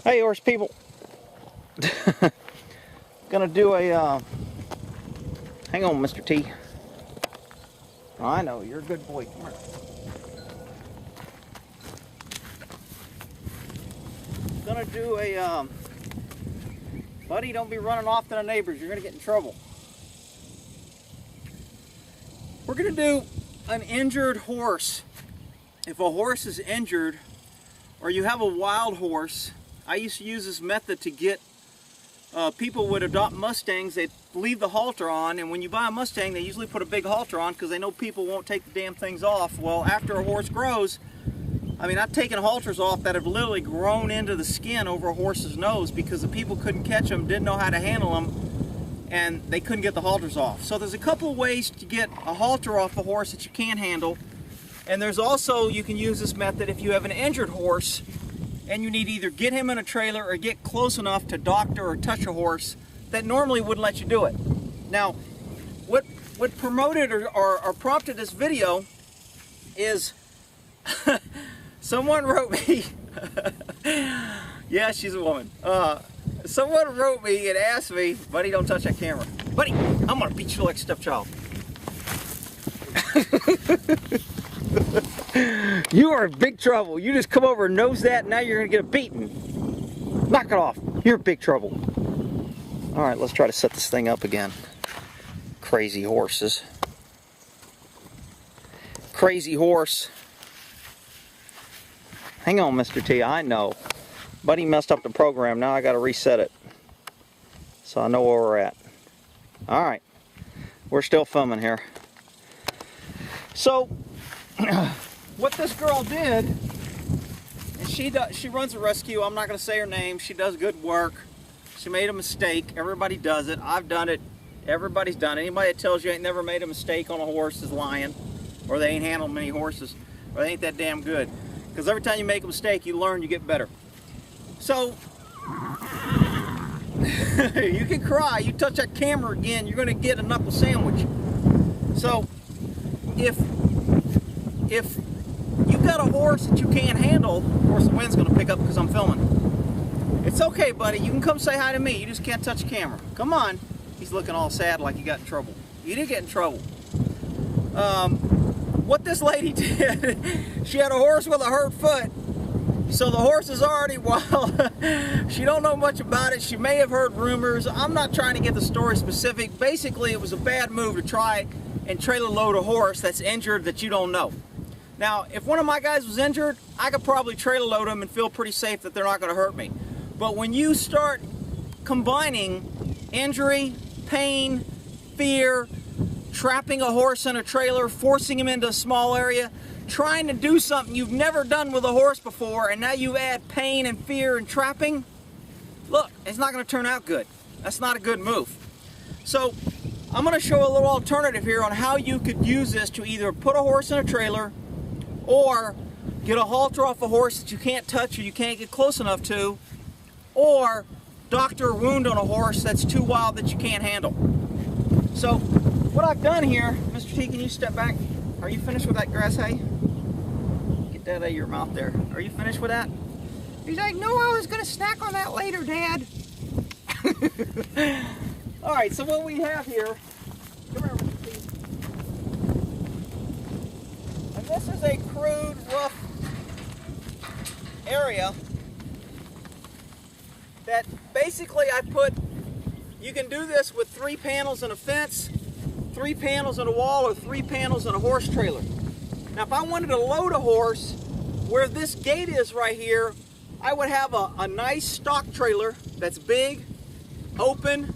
Hey, horse people. Gonna do a, hang on, Mr. T. Oh, I know, you're a good boy. Come here. Gonna do a, buddy, don't be running off to the neighbors. You're gonna get in trouble. We're gonna do an injured horse. If a horse is injured, or you have a wild horse, I used to use this method to get people would adopt Mustangs. They'd leave the halter on, and when you buy a Mustang, they usually put a big halter on because they know people won't take the damn things off. Well, after a horse grows, I mean, I've taken halters off that have literally grown into the skin over a horse's nose because the people couldn't catch them, didn't know how to handle them, and they couldn't get the halters off. So there's a couple of ways to get a halter off a horse that you can handle. And there's also, you can use this method if you have an injured horse and you need to either get him in a trailer or get close enough to doctor or touch a horse that normally wouldn't let you do it. Now, what promoted or prompted this video is someone wrote me, yeah, she's a woman. Someone wrote me and asked me, buddy, don't touch that camera. Buddy, I'm gonna beat you like a stepchild. You are in big trouble. You just come over and nose that, and now you're gonna get a beating. Knock it off. You're in big trouble. All right, let's try to set this thing up again. Crazy horses. Crazy horse. Hang on, Mr. T. I know. Buddy messed up the program. Now I got to reset it. So I know where we're at. All right. We're still filming here. So, what this girl did, and she runs a rescue. I'm not going to say her name. She does good work. She made a mistake. Everybody does it. I've done it. Everybody's done it. Anybody that tells you ain't never made a mistake on a horse is lying, or they ain't handled many horses, or they ain't that damn good. Because every time you make a mistake, you learn, you get better. So, you can cry. You touch that camera again, you're going to get a knuckle sandwich. So, if you've got a horse that you can't handle, of course the wind's going to pick up because I'm filming. It's okay, buddy. You can come say hi to me. You just can't touch the camera. Come on. He's looking all sad like he got in trouble. You did get in trouble. What this lady did, she had a horse with a hurt foot. So the horse is already wild. She don't know much about it. She may have heard rumors. I'm not trying to get the story specific. Basically, it was a bad move to try and trailer load a horse that's injured that you don't know. Now, if one of my guys was injured, I could probably trailer load them and feel pretty safe that they're not going to hurt me. But when you start combining injury, pain, fear, trapping a horse in a trailer, forcing him into a small area, trying to do something you've never done with a horse before, and now you add pain and fear and trapping, look, it's not going to turn out good. That's not a good move. So I'm going to show a little alternative here on how you could use this to either put a horse in a trailer or get a halter off a horse that you can't touch or you can't get close enough to, or doctor a wound on a horse that's too wild that you can't handle. So what I've done here, Mr. T, can you step back? Are you finished with that grass hay? Get that out of your mouth there. Are you finished with that? He's like, no, I was going to snack on that later, Dad. All right, so what we have here, come here, Mr. T. And this is a crude, rough area that basically I put, you can do this with 3 panels and a fence, 3 panels on a wall, or 3 panels on a horse trailer. Now if I wanted to load a horse where this gate is right here, I would have a nice stock trailer that's big, open,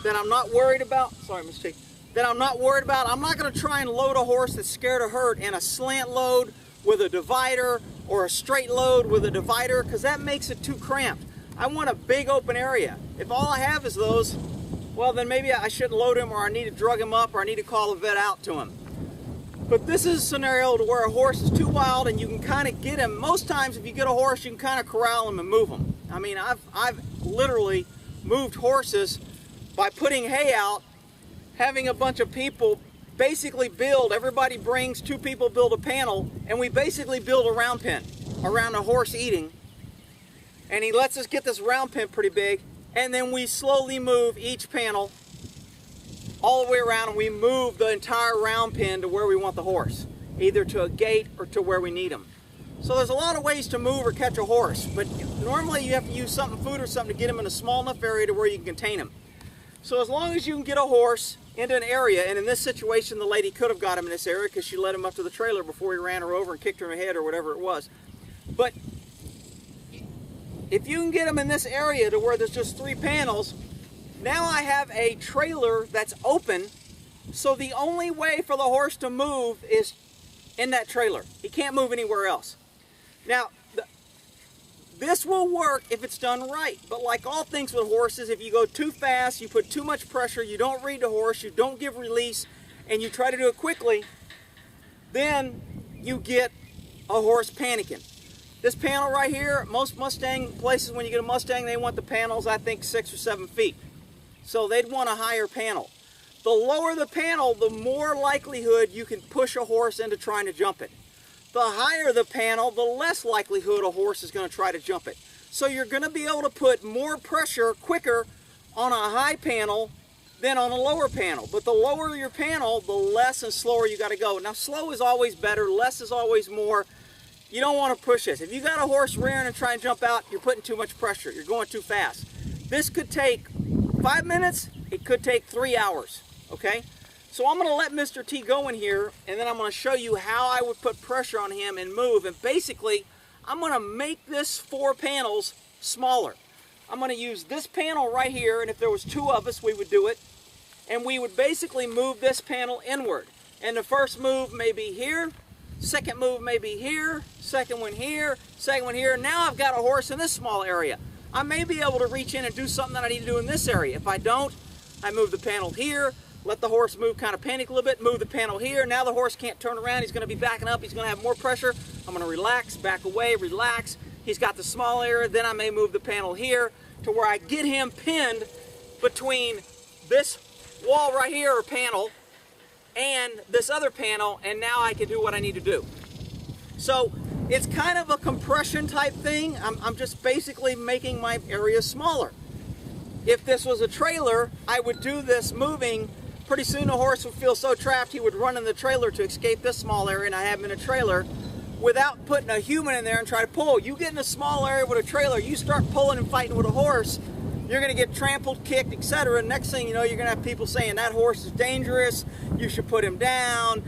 that I'm not worried about. Sorry, Mr. T. That I'm not worried about. I'm not going to try and load a horse that's scared of hurt in a slant load with a divider or a straight load with a divider, because that makes it too cramped. I want a big open area. If all I have is those, well, then maybe I shouldn't load him, or I need to drug him up, or I need to call a vet out to him. But this is a scenario to where a horse is too wild and you can kind of get him. Most times if you get a horse, you can kind of corral him and move him. I mean, I've literally moved horses by putting hay out, having a bunch of people basically build, everybody brings, 2 people build a panel, and we basically build a round pen around a horse eating. and he lets us get this round pen pretty big, and then we slowly move each panel all the way around, and we move the entire round pen to where we want the horse, either to a gate or to where we need him. So there's a lot of ways to move or catch a horse, but normally you have to use something, food or something, to get him in a small enough area to where you can contain him. So as long as you can get a horse into an area, and in this situation the lady could have got him in this area because she led him up to the trailer before he ran her over and kicked her in the head or whatever it was. But if you can get him in this area to where there's just 3 panels, now I have a trailer that's open, so the only way for the horse to move is in that trailer. He can't move anywhere else. Now, this will work if it's done right, but like all things with horses, if you go too fast, you put too much pressure, you don't read the horse, you don't give release, and you try to do it quickly, then you get a horse panicking. This panel right here, most Mustang places, when you get a Mustang, they want the panels, I think, 6 or 7 feet. So they'd want a higher panel. The lower the panel, the more likelihood you can push a horse into trying to jump it. The higher the panel, the less likelihood a horse is going to try to jump it. So you're going to be able to put more pressure quicker on a high panel than on a lower panel. But the lower your panel, the less and slower you got to go. Now, slow is always better, less is always more. You don't want to push this. If you got a horse rearing and trying to jump out, you're putting too much pressure. You're going too fast. This could take 5 minutes. It could take 3 hours. Okay? So I'm going to let Mr. T go in here, and then I'm going to show you how I would put pressure on him and move. And basically, I'm going to make this 4 panels smaller. I'm going to use this panel right here, and if there was 2 of us, we would do it. And we would basically move this panel inward. And the first move may be here, second move may be here, second one here, second one here. Now I've got a horse in this small area. I may be able to reach in and do something that I need to do in this area. If I don't, I move the panel here, let the horse move, kind of panic a little bit, move the panel here. Now the horse can't turn around. He's going to be backing up. He's going to have more pressure. I'm going to relax, back away, relax. He's got the small area. Then I may move the panel here to where I get him pinned between this wall right here, or panel, and this other panel, and now I can do what I need to do. So it's kind of a compression type thing. I'm just basically making my area smaller. If this was a trailer, I would do this moving. Pretty soon the horse would feel so trapped he would run in the trailer to escape this small area, and I have him in a trailer without putting a human in there and try to pull. You get in a small area with a trailer, you start pulling and fighting with a horse, you're going to get trampled, kicked, etc. Next thing you know, you're going to have people saying that horse is dangerous, you should put him down,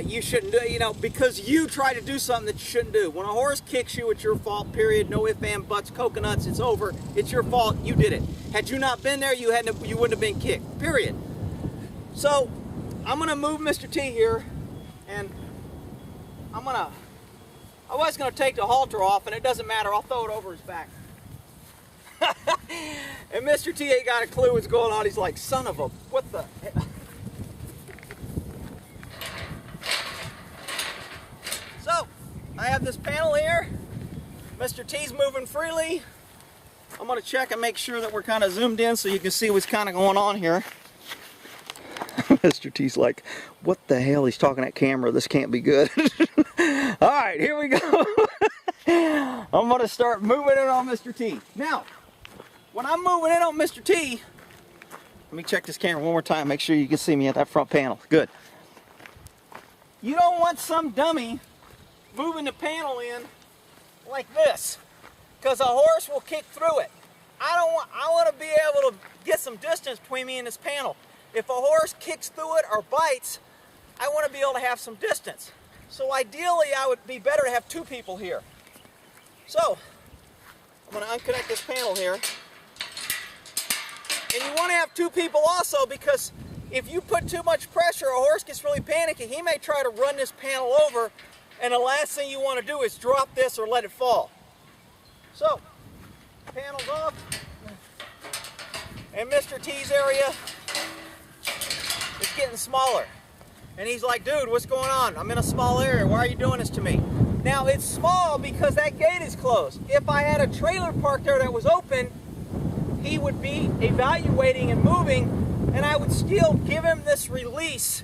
you shouldn't do it, you know, because you try to do something that you shouldn't do. When a horse kicks you, it's your fault, period. No ifs, ands, buts, coconuts, it's over. It's your fault, you did it. Had you not been there, you wouldn't have been kicked, period. So, I'm going to move Mr. T here, and I was going to take the halter off, and it doesn't matter, I'll throw it over his back. And Mr. T ain't got a clue what's going on. He's like, son of a, what the hell? So, I have this panel here. Mr. T's moving freely. I'm going to check and make sure that we're kind of zoomed in so you can see what's kind of going on here. Mr. T's like, what the hell? He's talking at camera. This can't be good. All right, here we go. I'm going to start moving in on Mr. T. Now, when I'm moving in on Mr. T, let me check this camera one more time, make sure you can see me at that front panel. Good. You don't want some dummy moving the panel in like this, because a horse will kick through it. I want to be able to get some distance between me and this panel. If a horse kicks through it or bites, I want to be able to have some distance. So ideally, I would be better to have 2 people here. So, I'm going to unconnect this panel here. And you want to have 2 people also, because if you put too much pressure, a horse gets really panicky. He may try to run this panel over, and the last thing you want to do is drop this or let it fall. So, panel's off. And Mr. T's area is getting smaller. And he's like, dude, what's going on? I'm in a small area. Why are you doing this to me? Now, it's small because that gate is closed. If I had a trailer parked there that was open, he would be evaluating and moving, and I would still give him this release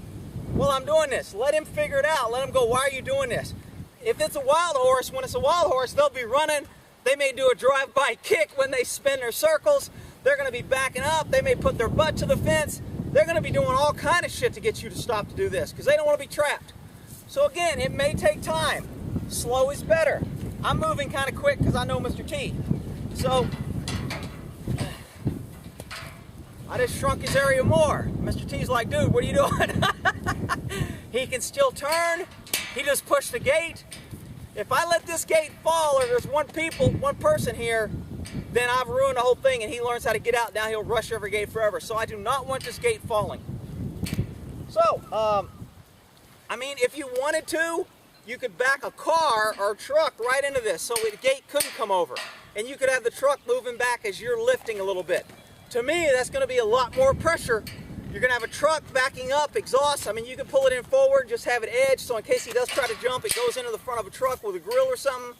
while I'm doing this. Let him figure it out. Let him go, why are you doing this? If it's a wild horse, when it's a wild horse, they'll be running, They may do a drive-by kick when they spin their circles. They're going to be backing up. They may put their butt to the fence. They're going to be doing all kind of shit to get you to stop to do this because they don't want to be trapped. So again, it may take time. Slow is better. I'm moving kind of quick because I know Mr. T. So I just shrunk his area more. Mr. T's like, dude, what are you doing? He can still turn. He just pushed the gate. If I let this gate fall, or there's one person here, then I've ruined the whole thing, and he learns how to get out. Now he'll rush every gate forever. So I do not want this gate falling. So, I mean, if you wanted to, you could back a car or a truck right into this so the gate couldn't come over. And you could have the truck moving back as you're lifting a little bit. To me, that's going to be a lot more pressure. You're going to have a truck backing up, exhaust. I mean, you can pull it in forward, just have it edged, so in case he does try to jump, it goes into the front of a truck with a grill or something.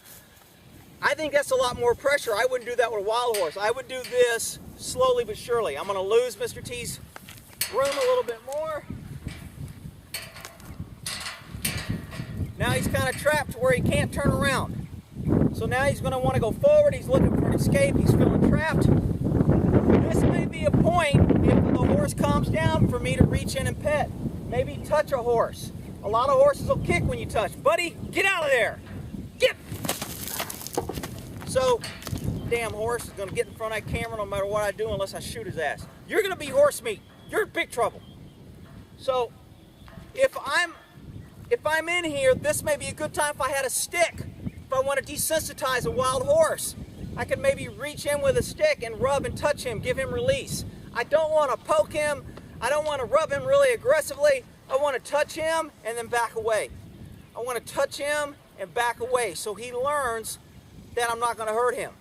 I think that's a lot more pressure. I wouldn't do that with a wild horse. I would do this slowly but surely. I'm going to lose Mr. T's room a little bit more. Now he's kind of trapped to where he can't turn around. So now he's going to want to go forward. He's looking for an escape. He's feeling trapped. This may be a point, if the horse calms down, for me to reach in and pet. Maybe touch a horse. A lot of horses will kick when you touch. Buddy, get out of there. Get! So, damn horse is going to get in front of that camera no matter what I do unless I shoot his ass. You're going to be horse meat. You're in big trouble. So, if I'm in here, this may be a good time if I had a stick. If I want to desensitize a wild horse, I could maybe reach in with a stick and rub and touch him, give him release. I don't want to poke him. I don't want to rub him really aggressively. I want to touch him and then back away. I want to touch him and back away so he learns that I'm not going to hurt him.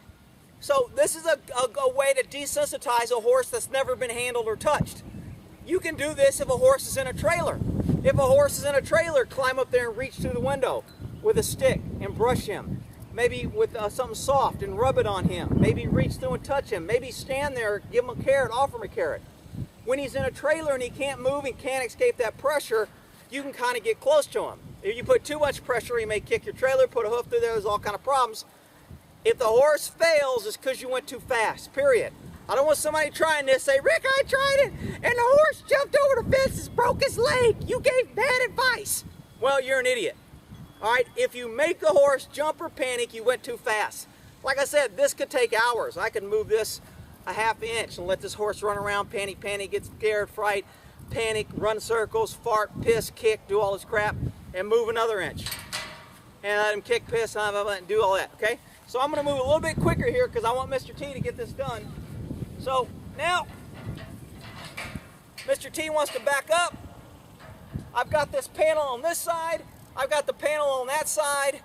So this is a way to desensitize a horse that's never been handled or touched. You can do this if a horse is in a trailer. If a horse is in a trailer, climb up there and reach through the window with a stick and brush him. Maybe with something soft and rub it on him. Maybe reach through and touch him. Maybe stand there, give him a carrot, offer him a carrot. When he's in a trailer and he can't move and can't escape that pressure, you can kind of get close to him. If you put too much pressure, he may kick your trailer, put a hoof through there, there's all kind of problems. If the horse fails, it's because you went too fast, period. I don't want somebody trying this, say, Rick, I tried it, and the horse jumped over the fence and broke his leg. You gave bad advice. Well, you're an idiot. All right, if you make the horse jump or panic, you went too fast. Like I said, this could take hours. I could move this a half inch and let this horse run around, panic, get scared, fright, panic, run circles, fart, piss, kick, do all this crap, and move another inch. And let him kick, piss, and do all that, okay? So I'm going to move a little bit quicker here because I want Mr. T to get this done. So now, Mr. T wants to back up. I've got this panel on this side. I've got the panel on that side.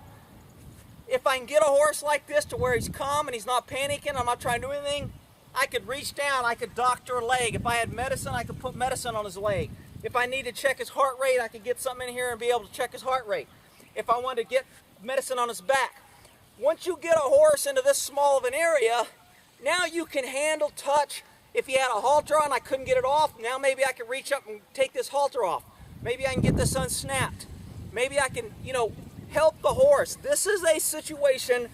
If I can get a horse like this to where he's calm and he's not panicking, I'm not trying to do anything, I could reach down, I could doctor a leg. If I had medicine, I could put medicine on his leg. If I need to check his heart rate, I could get something in here and be able to check his heart rate. If I wanted to get medicine on his back. Once you get a horse into this small of an area, now you can handle, touch. If he had a halter on, I couldn't get it off. Now maybe I can reach up and take this halter off. Maybe I can get this unsnapped. Maybe I can, help the horse. This is a situation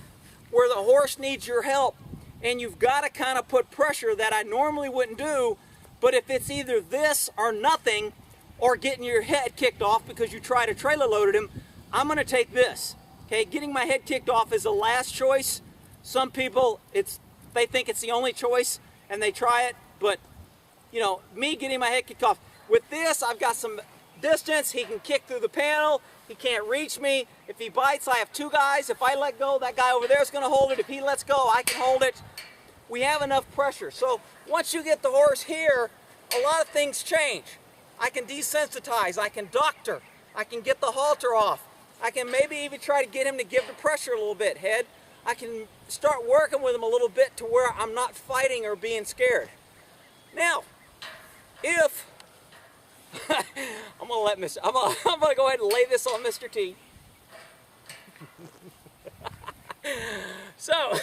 where the horse needs your help. And you've got to kind of put pressure that I normally wouldn't do. But if it's either this or nothing, or getting your head kicked off because you tried to trailer loaded him, I'm going to take this. Okay, getting my head kicked off is the last choice. Some people, they think it's the only choice and they try it. But, me getting my head kicked off. With this, I've got some distance. He can kick through the panel. He can't reach me. If he bites, I have two guys. If I let go, that guy over there is going to hold it. If he lets go, I can hold it. We have enough pressure. So once you get the horse here, a lot of things change. I can desensitize. I can doctor. I can get the halter off. I can maybe even try to get him to give the pressure a little bit, head. I can start working with him a little bit to where I'm not fighting or being scared. Now, if I'm gonna go ahead and lay this on Mr. T. So,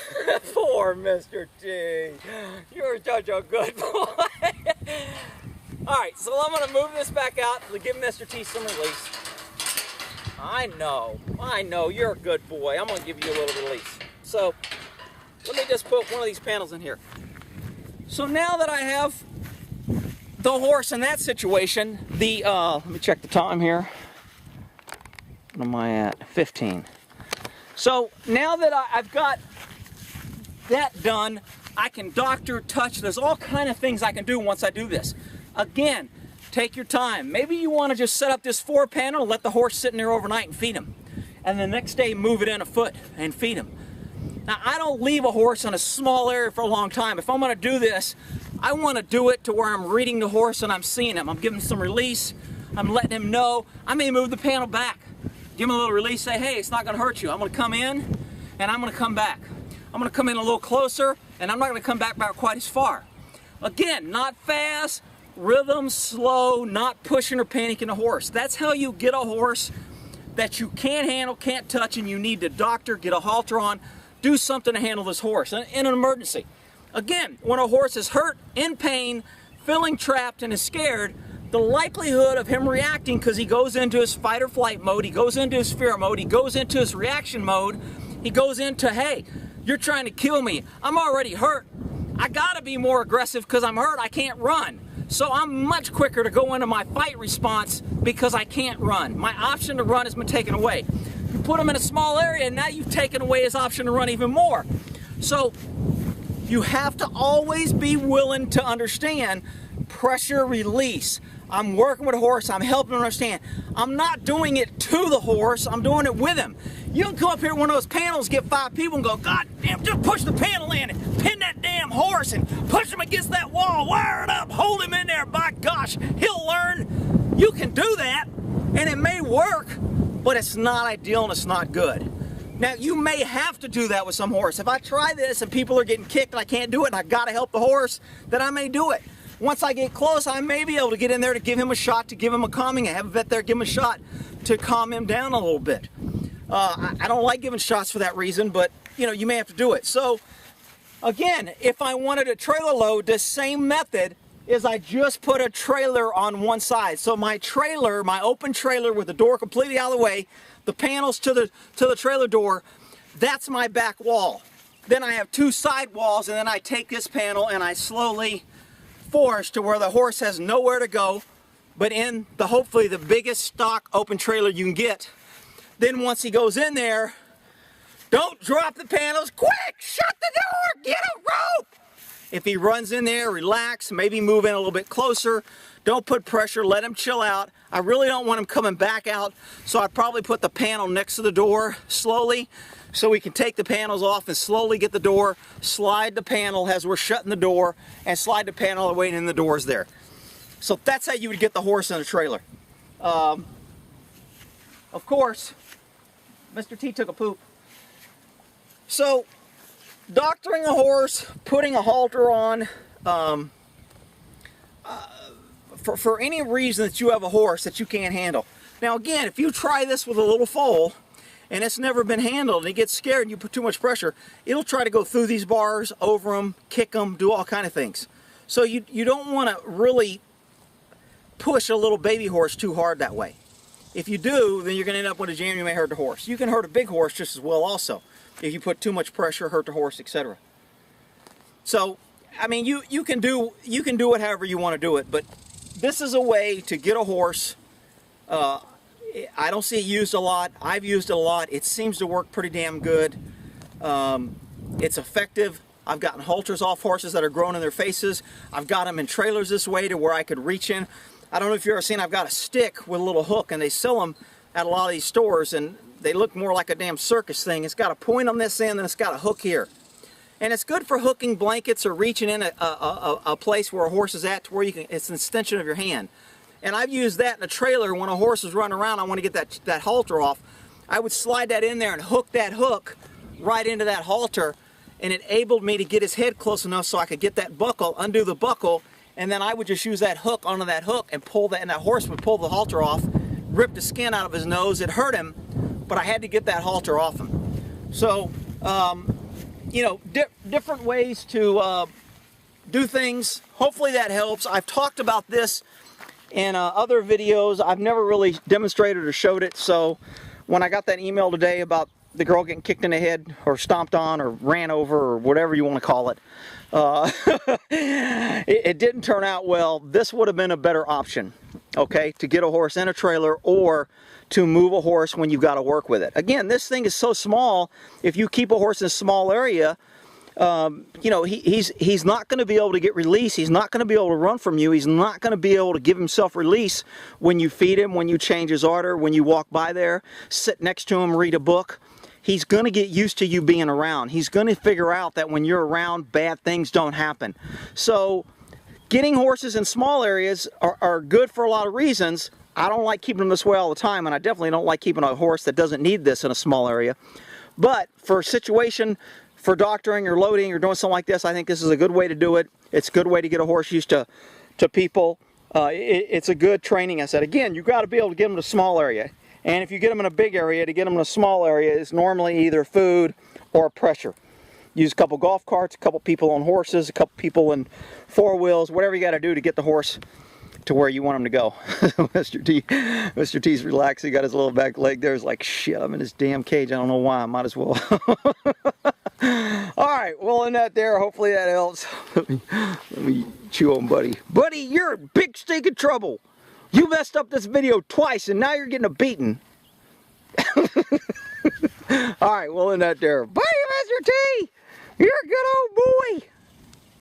poor Mr. T. You're such a good boy. Alright, so I'm gonna move this back out to give Mr. T some release. I know, you're a good boy. I'm gonna give you a little release. So, let me just put one of these panels in here. So now that I have the horse in that situation, let me check the time here. What am I at? 15. So now that I've got that done, I can doctor, touch. There's all kind of things I can do once I do this. Again, take your time. Maybe you want to just set up this 4 panel and let the horse sit in there overnight and feed him. And the next day move it in a foot and feed him. Now, I don't leave a horse in a small area for a long time. If I'm going to do this, I want to do it to where I'm reading the horse and I'm seeing him. I'm giving him some release. I'm letting him know. I may move the panel back. Give him a little release, say, hey, it's not going to hurt you. I'm going to come in and I'm going to come back. I'm going to come in a little closer and I'm not going to come back quite as far. Again, not fast, rhythm, slow, not pushing or panicking the horse. That's how you get a horse that you can't handle, can't touch, and you need to doctor, get a halter on, do something to handle this horse in an emergency. Again, when a horse is hurt, in pain, feeling trapped, and is scared, the likelihood of him reacting, because he goes into his fight or flight mode, he goes into his fear mode, he goes into his reaction mode, he goes into, hey, you're trying to kill me, I'm already hurt, I gotta be more aggressive because I'm hurt, I can't run. So I'm much quicker to go into my fight response because I can't run. My option to run has been taken away. You put him in a small area and now you've taken away his option to run even more. So you have to always be willing to understand pressure release. I'm working with a horse, I'm helping him understand. I'm not doing it to the horse, I'm doing it with him. You can come up here one of those panels, get 5 people and go, God damn, just push the panel in and pin that damn horse and push him against that wall, wire it up, hold him in there, by gosh, he'll learn. You can do that and it may work, but it's not ideal and it's not good. Now, you may have to do that with some horse. If I try this and people are getting kicked and I can't do it and I gotta help the horse, then I may do it. Once I get close, I may be able to get in there to give him a shot, to give him a calming. I have a vet there, give him a shot to calm him down a little bit. I don't like giving shots for that reason, but you know, you may have to do it. So again, if I wanted a trailer load, the same method is I just put a trailer on one side. So my trailer, my open trailer with the door completely out of the way, the panels to the trailer door, that's my back wall. Then I have 2 side walls, and then I take this panel and I slowly force to where the horse has nowhere to go, but in the hopefully the biggest stock open trailer you can get. Then once he goes in there, don't drop the panels, quick, shut the door, get a rope. If he runs in there, relax, maybe move in a little bit closer. Don't put pressure, let him chill out. I really don't want him coming back out, so I'd probably put the panel next to the door slowly so we can take the panels off and slowly get the door, slide the panel as we're shutting the door, and slide the panel away and the door's there. So that's how you would get the horse in a trailer. Of course, Mr. T took a poop. So, doctoring a horse, putting a halter on, for any reason that you have a horse that you can't handle. Now again, if you try this with a little foal, and it's never been handled, and he gets scared and you put too much pressure, it'll try to go through these bars, over them, kick them, do all kind of things. So you don't want to really push a little baby horse too hard that way. If you do, then you're going to end up with a jam, you may hurt the horse. You can hurt a big horse just as well also. If you put too much pressure, hurt the horse, etc. So, I mean, you can do it however you want to do it, but this is a way to get a horse. I don't see it used a lot. I've used it a lot. It seems to work pretty damn good. It's effective. I've gotten halters off horses that are growing in their faces. I've got them in trailers this way to where I could reach in. I don't know if you've ever seen, I've got a stick with a little hook, and they sell them at a lot of these stores, and they look more like a damn circus thing. It's got a point on this end, and it's got a hook here. And it's good for hooking blankets or reaching in a place where a horse is at to where you can, it's an extension of your hand. And I've used that in a trailer when a horse is running around, I want to get that halter off. I would slide that in there and hook that hook right into that halter, and it enabled me to get his head close enough so I could get that buckle, undo the buckle, and then I would just use that hook onto that hook and pull that, and that horse would pull the halter off, rip the skin out of his nose. It hurt him, but I had to get that halter off him. So, you know, different ways to do things. Hopefully that helps. I've talked about this in other videos. I've never really demonstrated or showed it, so when I got that email today about the girl getting kicked in the head or stomped on or ran over or whatever you want to call it. It didn't turn out well. This would have been a better option, okay, to get a horse in a trailer or to move a horse when you've got to work with it. Again, this thing is so small, if you keep a horse in a small area, you know, he's not going to be able to get release. He's not going to be able to run from you. He's not going to be able to give himself release when you feed him, when you change his order, when you walk by there, sit next to him, read a book. He's going to get used to you being around. He's going to figure out that when you're around, bad things don't happen. So getting horses in small areas are good for a lot of reasons. I don't like keeping them this way all the time, and I definitely don't like keeping a horse that doesn't need this in a small area. But for a situation, for doctoring or loading or doing something like this, I think this is a good way to do it. It's a good way to get a horse used to people. It's a good training asset. Again, you've got to be able to get them in a small area. And if you get them in a big area, to get them in a small area is normally either food or pressure. Use a couple golf carts, a couple people on horses, a couple people in four wheels, whatever you got to do to get the horse to where you want him to go. Mr. T's relaxing, got his little back leg there. He's like, shit, I'm in this damn cage. I don't know why. I might as well. Alright, well, in that there, hopefully that helps. Let me chew on Buddy. Buddy, you're in big stinking trouble. You messed up this video twice and now you're getting a beating. Alright, well, in that there. Bye, Mr. T! You're a good old boy!